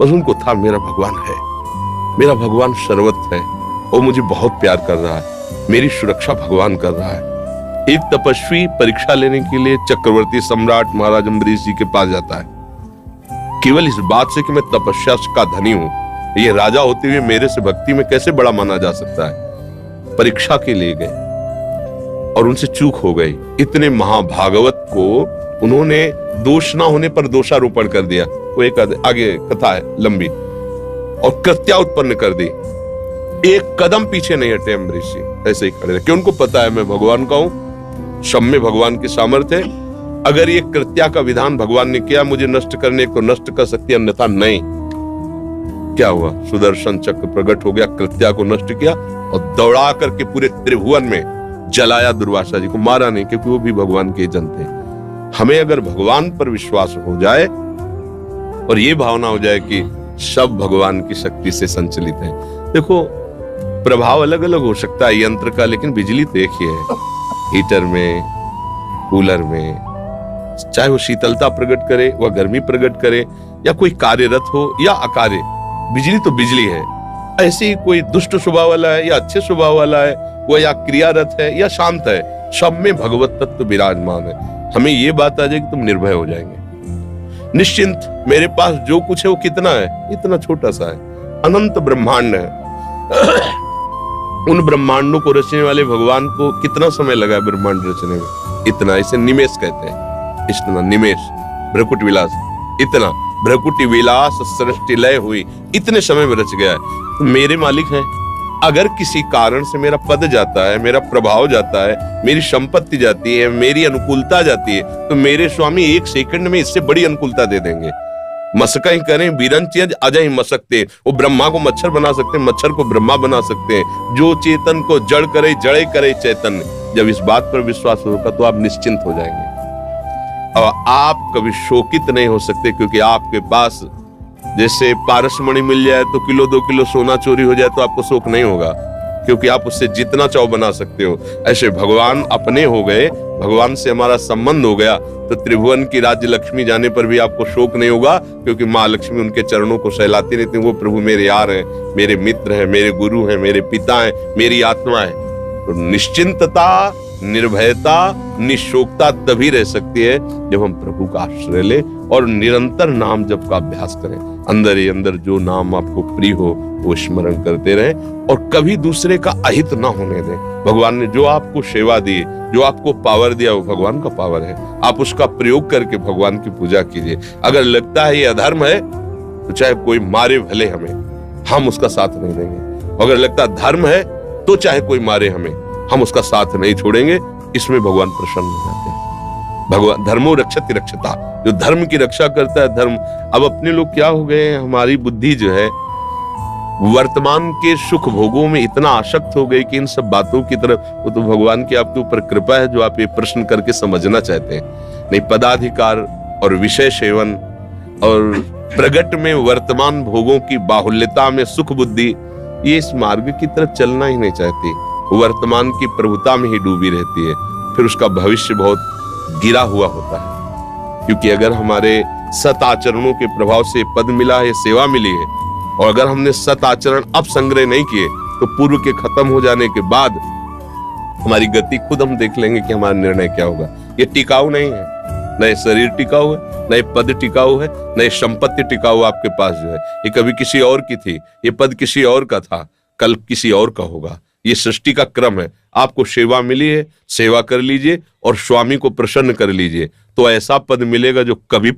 बस उनको था मेरा भगवान है, मेरा भगवान सर्वत्र है, वो मुझे बहुत प्यार कर रहा है, मेरी सुरक्षा भगवान कर रहा है। एक तपस्वी परीक्षा लेने के लिए चक्रवर्ती सम्राट महाराज अम्बरीश जी के पास जाता है, केवल इस बात से कि मैं तपस्या का धनी हूं, ये राजा होते हुए मेरे से भक्ति में कैसे बड़ा माना जा सकता है। परीक्षा के लिए गए और उनसे चूक हो गई। इतने महाभागवत को उन्होंने दोष ना होने पर दोषारोपण कर दिया, वो एक आगे कथा है लंबी, और कृत्या उत्पन्न कर दी। एक कदम पीछे नहीं हटे अम्बरीश जी, ऐसे ही खड़े रहे, क्योंकि उनको पता है मैं भगवान का हूं, सब में भगवान की सामर्थ्य है। अगर ये कृत्या का विधान भगवान ने किया मुझे नष्ट करने को, नष्ट कर सकती, अन्यथा नहीं। क्या हुआ? सुदर्शन चक्र प्रकट हो गया, कृत्या को नष्ट किया और दौड़ा करके पूरे त्रिभुवन में जलाया। दुर्वासा जी को मारा नहीं, क्योंकि वो भी भगवान के जन थे। हमें अगर भगवान पर विश्वास हो जाए और ये भावना हो जाए कि सब भगवान की शक्ति से संचलित है। देखो, प्रभाव अलग अलग हो सकता है यंत्र का, लेकिन बिजली तो एक ही है। हीटर में, कूलर में, चाहे वो शीतलता प्रकट करे, वह गर्मी प्रकट करे, या कोई कार्यरत हो या अकार्य, बिजली तो बिजली है। ऐसे ही कोई दुष्ट स्वभाव वाला है या अच्छे स्वभाव वाला है, वो या क्रियारत है या शांत है, सब में भगवत तत्व विराजमान है। हमें ये बात आ जाए कि तुम निर्भय हो जाएंगे, निश्चिंत। मेरे पास जो कुछ है वो कितना है? इतना छोटा सा है, अनंत ब्रह्मांड है। उन ब्रह्मांडों को रचने वाले भगवान को कितना समय लगा है ब्रह्मांड रचने में? इतना। इसे निमेष कहते हैं, इतना निमेष, भ्रकुट विलास, इतना भ्रकुटी विलास सृष्टि लय हुई, इतने समय में रच गया है। तो मेरे मालिक हैं। अगर किसी कारण से मेरा पद जाता है, मेरा प्रभाव जाता है, मेरी संपत्ति जाती है, मेरी अनुकूलता जाती है, तो मेरे स्वामी एक सेकंड में इससे बड़ी अनुकूलता दे देंगे। मसका ही करें, बीरन चीज अजय मसकते। वो ब्रह्मा को मच्छर बना सकते हैं, मच्छर को ब्रह्मा बना सकते हैं। जो चेतन को जड़ करे, जड़े करे चैतन्य। जब इस बात पर विश्वास होगा तो आप निश्चिंत हो जाएंगे और आप कभी शोकित नहीं हो सकते, क्योंकि आपके पास जैसे पारसमणि मिल जाए तो किलो 2 किलो सोना चोरी हो जाए तो आपको शोक नहीं होगा, क्योंकि आप उससे जितना चाहो बना सकते हो। ऐसे भगवान अपने हो गए, भगवान से हमारा संबंध हो गया, तो त्रिभुवन की राज्य लक्ष्मी जाने पर भी आपको शोक नहीं होगा, क्योंकि माँ लक्ष्मी उनके चरणों को सहलाती रहती है। वो प्रभु मेरे यार हैं, मेरे मित्र हैं, मेरे गुरु हैं, मेरे पिता हैं, मेरी आत्मा है। तो निश्चिंतता, निर्भयता, निशोकता तभी रह सकती है जब हम प्रभु का आश्रय ले और निरंतर नाम जप का अभ्यास करें। अंदर ही अंदर जो नाम आपको प्रिय हो वो स्मरण करते रहें और कभी दूसरे का अहित ना होने दें। भगवान ने जो आपको सेवा दी, जो आपको पावर दिया, वो भगवान का पावर है। आप उसका प्रयोग करके भगवान की पूजा कीजिए। अगर लगता है ये अधर्म है तो चाहे कोई मारे भले हमें, हम उसका साथ नहीं देंगे। अगर लगता है धर्म है तो चाहे कोई मारे हमें, हम उसका साथ नहीं छोड़ेंगे। इसमें भगवान प्रसन्न हो जाते हैं। भगवान धर्मो रक्षति रक्षता, जो धर्म की रक्षा करता है धर्म। अब अपने लोग क्या हो गए, हमारी बुद्धि जो है वर्तमान के सुख भोगों में इतना आसक्त हो गई कि इन सब बातों की तरफ, वो तो भगवान की आपके ऊपर कृपा है जो आप ये प्रश्न करके समझना चाहते हैं। नहीं, पदाधिकार और विषय सेवन और प्रगट में वर्तमान भोगों की बाहुल्यता में सुख बुद्धि, ये इस मार्ग की तरफ चलना ही नहीं चाहती। वर्तमान की प्रभुता में ही डूबी रहती है, फिर उसका भविष्य बहुत गिरा हुआ होता है। क्योंकि अगर हमारे सत आचरणों के प्रभाव से पद मिला है, सेवा मिली है, और अगर हमने सत आचरण अब संग्रह नहीं किए तो पूर्व के खत्म हो जाने के बाद हमारी गति खुद हम देख लेंगे कि हमारा निर्णय क्या होगा। ये टिकाऊ नहीं है, न ये शरीर टिकाऊ है, न ये पद टिकाऊ है, न ये संपत्ति टिकाऊ आपके पास जो है। ये कभी किसी और की थी, ये पद किसी और का था, कल किसी और का होगा। ये सृष्टि का क्रम है। आपको सेवा मिली है, सेवा कर लीजिए और स्वामी को प्रसन्न कर लीजिए, तो ऐसा पद मिलेगा जो कभी